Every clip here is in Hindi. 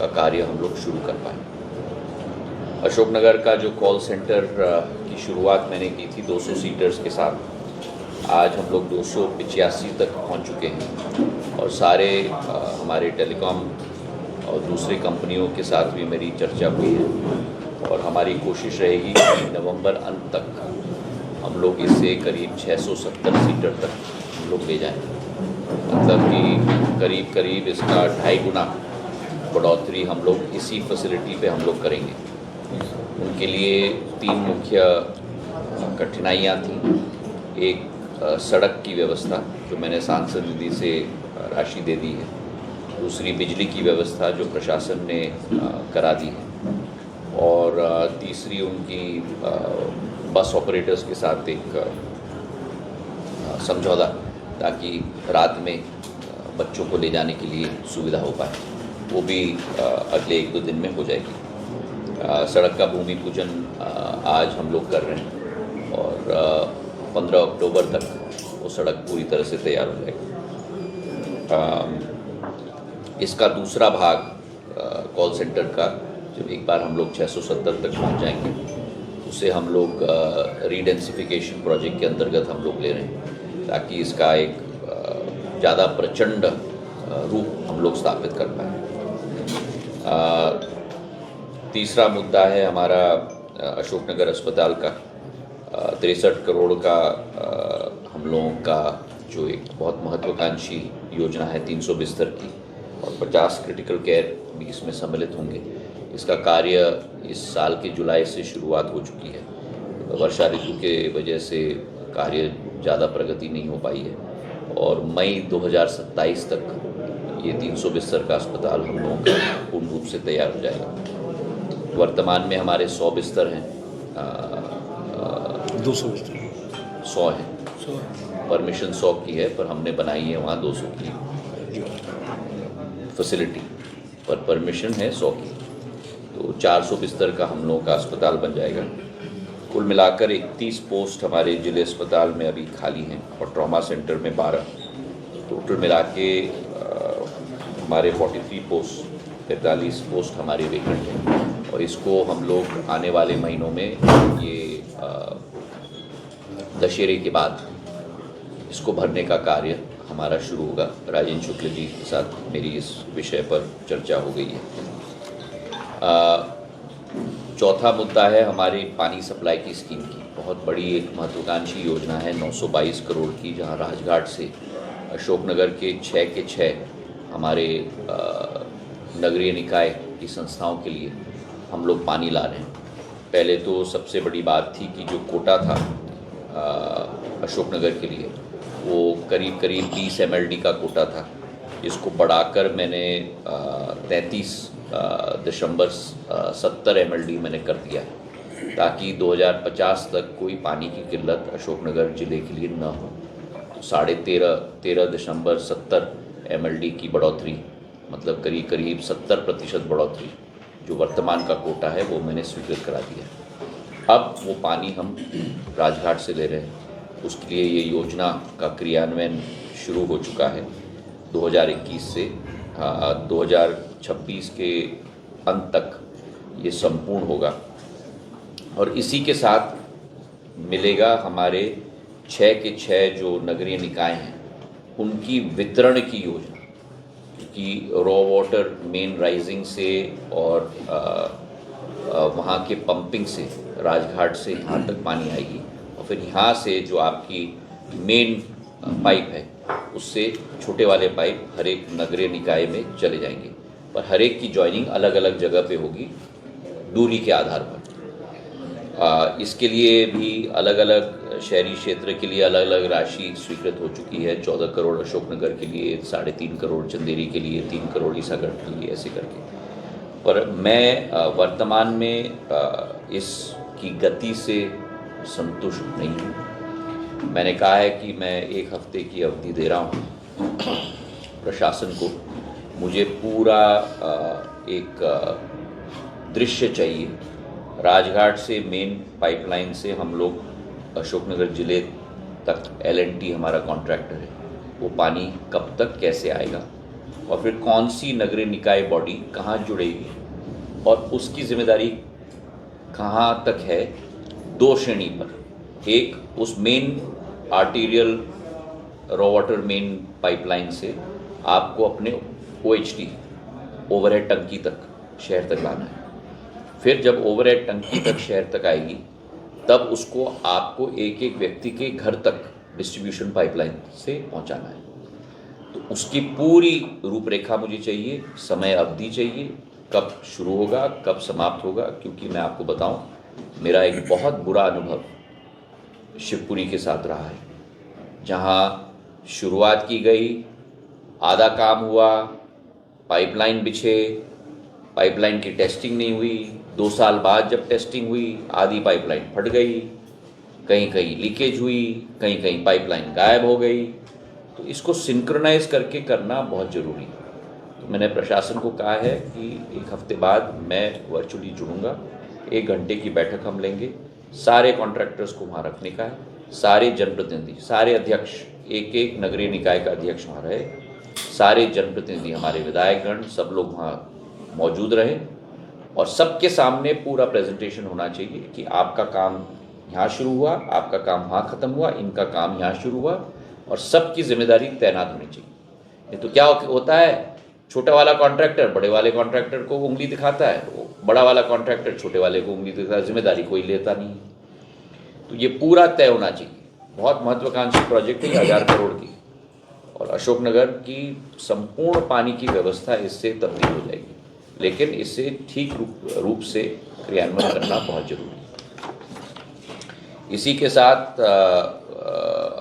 का कार्य हम लोग शुरू कर पाए। अशोकनगर का जो कॉल सेंटर की शुरुआत मैंने की थी 200 सीटर्स के साथ, आज हम लोग 285 तक पहुंच चुके हैं और सारे हमारे टेलीकॉम और दूसरी कंपनियों के साथ भी मेरी चर्चा हुई है और हमारी कोशिश रहेगी कि नवंबर अंत तक हम लोग इसे करीब 670 सीटर तक हम लोग ले जाएं। मतलब कि करीब करीब इसका 2.5 गुना बढ़ोतरी हम लोग इसी फैसिलिटी पे हम लोग करेंगे। उनके लिए 3 मुख्य कठिनाइयाँ थीं। एक सड़क की व्यवस्था, जो मैंने सांसद निधि से राशि दे दी है। दूसरी बिजली की व्यवस्था, जो प्रशासन ने करा दी है। और तीसरी उनकी बस ऑपरेटर्स के साथ एक समझौता, ताकि रात में बच्चों को ले जाने के लिए सुविधा हो पाए। वो भी अगले 1-2 दिन में हो जाएगी। सड़क का भूमि पूजन आज हम लोग कर रहे हैं और 15 अक्टूबर तक वो सड़क पूरी तरह से तैयार हो जाएगी। इसका दूसरा भाग कॉल सेंटर का, जब एक बार हम लोग 670 तक पहुंच जाएंगे, उसे हम लोग रीडेंसिफिकेशन प्रोजेक्ट के अंतर्गत हम लोग ले रहे हैं, ताकि इसका एक ज़्यादा प्रचंड रूप हम लोग स्थापित कर पाएँ। तीसरा मुद्दा है हमारा अशोकनगर अस्पताल का 63 करोड़ का हम लोगों का जो एक बहुत महत्वाकांक्षी योजना है 300 बिस्तर की, और 50 क्रिटिकल केयर भी इसमें सम्मिलित होंगे। इसका कार्य इस साल के जुलाई से शुरुआत हो चुकी है। वर्षा ऋतु के वजह से कार्य ज़्यादा प्रगति नहीं हो पाई है और मई 2027 तक ये 300 बिस्तर का अस्पताल हम लोगों का पूर्ण रूप से तैयार हो जाएगा। वर्तमान में हमारे 100 बिस्तर हैं, 200 बिस्तर 100 हैं। परमिशन 100 की है, पर हमने बनाई है वहाँ 200 की फैसिलिटी, पर परमिशन है 100 की। तो 400 बिस्तर का हम लोगों का अस्पताल बन जाएगा। कुल मिलाकर 31 पोस्ट हमारे जिले अस्पताल में अभी खाली हैं और ट्रॉमा सेंटर में 12। टोटल मिला के हमारे 43 पोस्ट, 43 पोस्ट हमारे वेकेंट हैं और इसको हम लोग आने वाले महीनों में, ये दशहरे के बाद इसको भरने का कार्य हमारा शुरू होगा। राजेंद्र शुक्ल जी के साथ मेरी इस विषय पर चर्चा हो गई है। चौथा मुद्दा है हमारी पानी सप्लाई की स्कीम की। बहुत बड़ी एक महत्वाकांक्षी योजना है 922 करोड़ की, जहां राजघाट से अशोकनगर के 6 के 6 हमारे नगरीय निकाय की संस्थाओं के लिए हम लोग पानी ला रहे हैं। पहले तो सबसे बड़ी बात थी कि जो कोटा था अशोकनगर के लिए, वो करीब करीब 20 MLD का कोटा था। इसको बढ़ाकर मैंने 33.70 MLD मैंने कर दिया, ताकि 2050 तक कोई पानी की किल्लत अशोकनगर ज़िले के लिए न हो। तो 13.70 MLD की बढ़ोतरी, मतलब करीब करीब 70% बढ़ोतरी, जो वर्तमान का कोटा है वो मैंने स्वीकृत करा दिया। अब वो पानी हम राजघाट से ले रहे हैं। उसके लिए ये योजना का क्रियान्वयन शुरू हो चुका है 2021 से। 2026 के अंत तक ये संपूर्ण होगा और इसी के साथ मिलेगा हमारे 6 के 6 जो नगरीय निकाय हैं उनकी वितरण की योजना, क्योंकि रॉ वाटर मेन राइजिंग से और वहाँ के पंपिंग से राजघाट से यहाँ तक पानी आएगी और फिर यहाँ से जो आपकी मेन पाइप है उससे छोटे वाले पाइप हर एक नगरीय निकाय में चले जाएंगे, पर हर एक की जॉइनिंग अलग अलग जगह पे होगी दूरी के आधार पर। इसके लिए भी अलग अलग शहरी क्षेत्र के लिए अलग अलग राशि स्वीकृत हो चुकी है। 14 करोड़ अशोकनगर के लिए, 3.5 करोड़ चंदेरी के लिए, 3 करोड़ ईसागढ़ के लिए, ऐसे करके। पर मैं वर्तमान में इसकी गति से संतुष्ट नहीं हूँ। मैंने कहा है कि मैं 1 हफ्ते की अवधि दे रहा हूँ प्रशासन को। मुझे पूरा एक दृश्य चाहिए। राजघाट से मेन पाइपलाइन से हम लोग अशोकनगर ज़िले तक, L&T हमारा कॉन्ट्रैक्टर है, वो पानी कब तक कैसे आएगा, और फिर कौन सी नगरीय निकाय बॉडी कहाँ जुड़ेगी और उसकी जिम्मेदारी कहाँ तक है, 2 श्रेणी पर। एक, उस main arterial raw water main pipeline से आपको अपने OHT ओवरहेड टंकी तक शहर तक लाना है। फिर जब ओवरहेड टंकी तक शहर तक आएगी तब उसको आपको एक एक व्यक्ति के घर तक डिस्ट्रीब्यूशन पाइपलाइन से पहुंचाना है। तो उसकी पूरी रूपरेखा मुझे चाहिए, समय अवधि चाहिए, कब शुरू होगा कब समाप्त होगा। क्योंकि मैं आपको बताऊं, मेरा एक बहुत बुरा अनुभव शिवपुरी के साथ रहा है, जहां शुरुआत की गई, आधा काम हुआ, पाइपलाइन बिछे, पाइपलाइन की टेस्टिंग नहीं हुई, 2 साल बाद जब टेस्टिंग हुई आधी पाइपलाइन फट गई, कहीं कहीं लीकेज हुई, कहीं कहीं पाइपलाइन गायब हो गई। तो इसको सिंक्रोनाइज करके करना बहुत ज़रूरी है। तो मैंने प्रशासन को कहा है कि 1 हफ्ते बाद मैं वर्चुअली जुड़ूंगा, 1 घंटे की बैठक हम लेंगे, सारे कॉन्ट्रैक्टर्स को वहाँ रखने का है, सारे जनप्रतिनिधि, सारे अध्यक्ष, एक एक नगरीय निकाय का अध्यक्ष वहाँ रहे, सारे जनप्रतिनिधि, हमारे विधायकगण, सब लोग वहाँ मौजूद रहे और सबके सामने पूरा प्रेजेंटेशन होना चाहिए कि आपका काम यहाँ शुरू हुआ, आपका काम वहाँ ख़त्म हुआ, इनका काम यहाँ शुरू हुआ, और सबकी जिम्मेदारी तैनात होनी चाहिए। नहीं तो क्या होता है, छोटा वाला कॉन्ट्रैक्टर बड़े वाले कॉन्ट्रैक्टर को उंगली दिखाता है, बड़ा वाला कॉन्ट्रैक्टर छोटे वाले को उंगली दिखाता है, जिम्मेदारी कोई लेता नहीं है। तो ये पूरा तय होना चाहिए। बहुत महत्वाकांक्षी प्रोजेक्ट है, 1000 करोड़ की, और अशोकनगर की संपूर्ण पानी की व्यवस्था इससे तब्दील हो जाएगी, लेकिन इसे ठीक रूप से क्रियान्वयन करना बहुत जरूरी है। इसी के साथ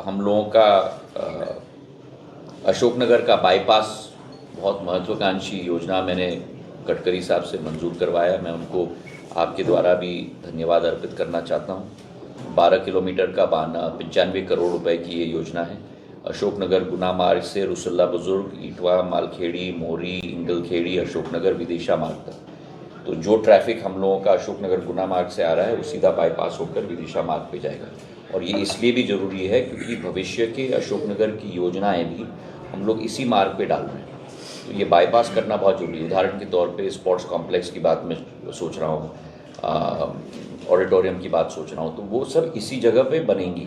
हम लोगों का अशोकनगर का बाईपास बहुत महत्वाकांक्षी योजना मैंने गडकरी साहब से मंजूर करवाया। मैं उनको आपके द्वारा भी धन्यवाद अर्पित करना चाहता हूँ। 12 किलोमीटर का 95 करोड़ रुपए की ये योजना है। अशोकनगर गुना मार्ग से रुसल्ला बुजुर्ग, ईटवा, मालखेड़ी, मोरी, इंगलखेड़ी, अशोकनगर, विदिशा मार्ग तक। तो जो ट्रैफिक हम लोगों का अशोकनगर गुना मार्ग से आ रहा है वो सीधा बाईपास होकर विदिशा मार्ग पे जाएगा। और ये इसलिए भी ज़रूरी है क्योंकि भविष्य के अशोकनगर की योजनाएं भी हम लोग इसी मार्ग पे डाल रहे हैं। तो ये बाईपास करना बहुत जरूरी है। उदाहरण के तौर पे स्पोर्ट्स कॉम्प्लेक्स की बात मैं सोच रहा हूँ, ऑडिटोरियम की बात सोच रहा हूँ, तो वो सब इसी जगह पे बनेंगी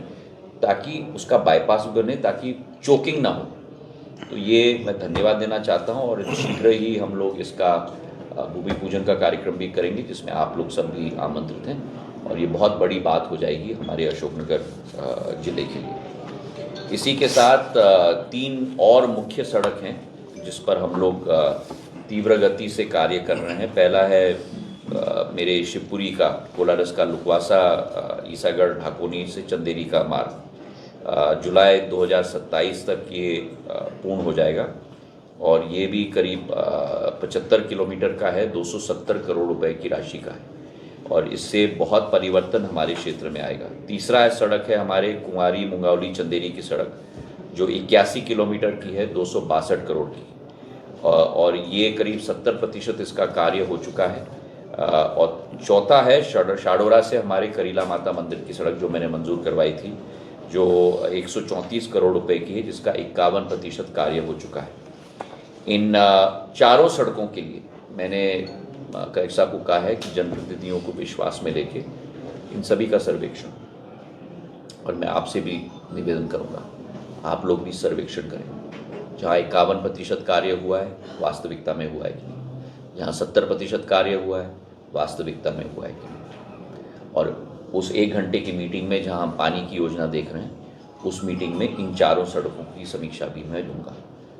ताकि उसका बाईपास बने, ताकि चोकिंग ना हो। तो ये मैं धन्यवाद देना चाहता हूँ और शीघ्र ही हम लोग इसका भूमि पूजन का कार्यक्रम भी करेंगे, जिसमें आप लोग सब भी आमंत्रित हैं, और ये बहुत बड़ी बात हो जाएगी हमारे अशोकनगर ज़िले के लिए। इसी के साथ 3 और मुख्य सड़क हैं जिस पर हम लोग तीव्र गति से कार्य कर रहे हैं। पहला है मेरे शिवपुरी का कोलारस का लुकवासा, ईसागढ़, ढाकोनी से चंदेरी का मार्ग जुलाई 2027 तक ये पूर्ण हो जाएगा, और ये भी करीब 75 किलोमीटर का है, 270 करोड़ रुपए की राशि का है, और इससे बहुत परिवर्तन हमारे क्षेत्र में आएगा। तीसरा सड़क है हमारे कुंवारी, मुंगावली, चंदेरी की सड़क, जो 81 किलोमीटर की है, 262 करोड़ की, और ये करीब 70% इसका कार्य हो चुका है। और चौथा है शाडोरा से हमारे करीला माता मंदिर की सड़क, जो मैंने मंजूर करवाई थी, जो 134 करोड़ रुपए की है, जिसका 51% कार्य हो चुका है। इन चारों सड़कों के लिए मैंने कलेक्टर साहब को कहा है कि जनप्रतिनिधियों को विश्वास में लेके इन सभी का सर्वेक्षण, और मैं आपसे भी निवेदन करूंगा आप लोग भी सर्वेक्षण करें। जहाँ 51% कार्य हुआ है वास्तविकता में हुआ है कि नहीं, जहाँ 70% कार्य हुआ है वास्तविकता में हुआ है कि नहीं। और उस 1 घंटे की मीटिंग में जहाँ हम पानी की योजना देख रहे हैं, उस मीटिंग में इन चारों सड़कों की समीक्षा भी मैं लूँगा,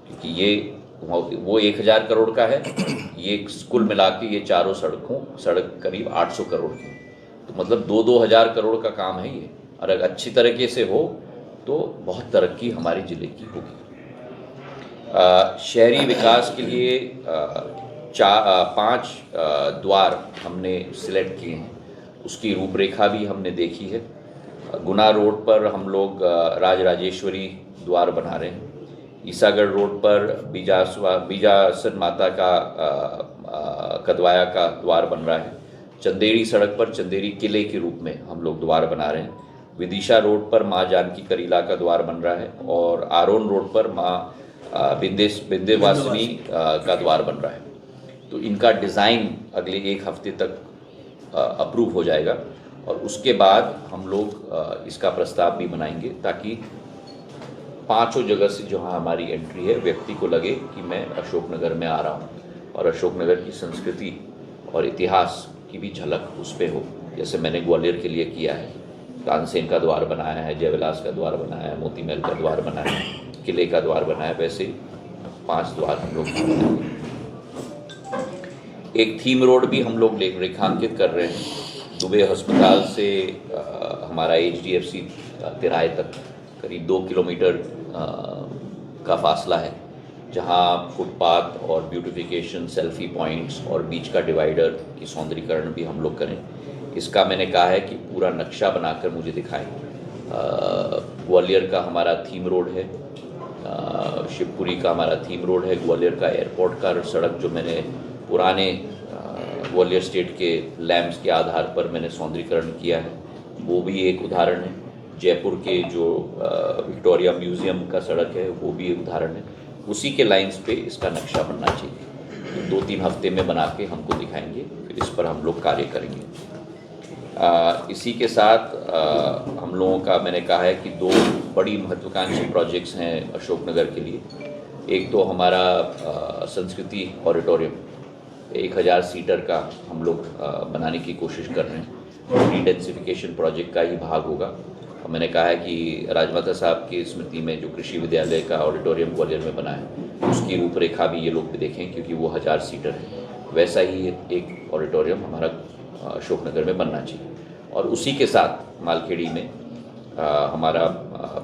क्योंकि ये वो 1000 करोड़ का है, ये कुल मिला के ये चारों सड़क करीब 800 करोड़ की, तो मतलब 2-2 हज़ार करोड़ का काम है ये। और अगर अच्छी तरीके से हो तो बहुत तरक्की हमारे ज़िले की होगी। शहरी विकास के लिए 5 द्वार हमने सिलेक्ट किए हैं, उसकी रूपरेखा भी हमने देखी है। गुना रोड पर हम लोग राजराजेश्वरी द्वार बना रहे हैं। ईसागढ़ रोड पर बीजासन माता का कदवाया का द्वार बन रहा है। चंदेरी सड़क पर चंदेरी किले के रूप में हम लोग द्वार बना रहे हैं। विदिशा रोड पर माँ जानकी करीला का द्वार बन रहा है, और आरोन रोड पर माँ विंध्यवासिनी का द्वार बन रहा है। तो इनका डिज़ाइन अगले 1 हफ्ते तक अप्रूव हो जाएगा और उसके बाद हम लोग इसका प्रस्ताव भी बनाएंगे ताकि 5 जगह से जहाँ हमारी एंट्री है व्यक्ति को लगे कि मैं अशोकनगर में आ रहा हूँ और अशोकनगर की संस्कृति और इतिहास की भी झलक उस पर हो। जैसे मैंने ग्वालियर के लिए किया है, तानसेन का द्वार बनाया है, जयविलास का द्वार बनाया है, मोती महल का द्वार बनाया है, किले का द्वार बनाया है, वैसे 5 द्वार हम लोग बनाएंगे। एक थीम रोड भी हम लोग रेखांकित कर रहे हैं। दुबे अस्पताल से हमारा HDFC तिराहे तक करीब 2 किलोमीटर का फासला है, जहां फुटपाथ और ब्यूटिफिकेशन, सेल्फी पॉइंट्स और बीच का डिवाइडर की सौंदर्यीकरण भी हम लोग करें। इसका मैंने कहा है कि पूरा नक्शा बनाकर मुझे दिखाएं। ग्वालियर का हमारा थीम रोड है, शिवपुरी का हमारा थीम रोड है, ग्वालियर का एयरपोर्ट का सड़क जो मैंने पुराने ग्वालियर स्टेट के लैम्प्स के आधार पर मैंने सौंदर्यीकरण किया है, वो भी एक उदाहरण है। जयपुर के जो विक्टोरिया म्यूज़ियम का सड़क है वो भी एक उदाहरण है। उसी के लाइंस पे इसका नक्शा बनना चाहिए। 2-3 हफ्ते में बना के हमको दिखाएंगे, फिर इस पर हम लोग कार्य करेंगे। इसी के साथ हम लोगों का मैंने कहा है कि 2 बड़ी महत्वाकांक्षी प्रोजेक्ट्स हैं अशोकनगर के लिए। एक तो हमारा संस्कृति ऑडिटोरियम 1000 सीटर का हम लोग बनाने की कोशिश कर रहे हैं। रीडेंसिफिकेशन प्रोजेक्ट का ही भाग होगा। और मैंने कहा है कि राजमाता साहब की स्मृति में जो कृषि विद्यालय का ऑडिटोरियम ग्वालियर में बना है उसकी रूपरेखा भी ये लोग भी देखें, क्योंकि वो 1000 सीटर है। वैसा ही एक ऑडिटोरियम हमारा अशोकनगर में बनना चाहिए। और उसी के साथ मालखेड़ी में हमारा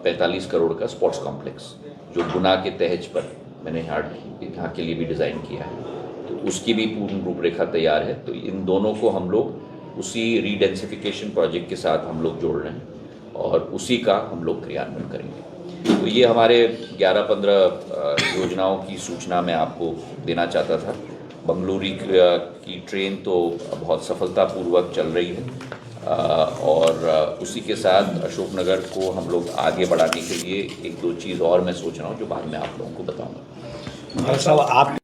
45 करोड़ का स्पोर्ट्स कॉम्प्लेक्स जो गुना के तहज पर मैंने यहाँ के लिए भी डिज़ाइन किया है, तो उसकी भी पूर्ण रूपरेखा तैयार है। तो इन दोनों को हम लोग उसी रीडेंसिफिकेशन प्रोजेक्ट के साथ हम लोग जोड़ रहे हैं और उसी का हम लोग क्रियान्वयन करेंगे। तो ये हमारे 11-15 योजनाओं की सूचना मैं आपको देना चाहता था। बंगलुरु की ट्रेन तो बहुत सफलतापूर्वक चल रही है और उसी के साथ अशोकनगर को हम लोग आगे बढ़ाने के लिए 1-2 चीज़ और मैं सोच रहा हूँ जो बाद में आप लोगों को बताऊँगा। साहब आप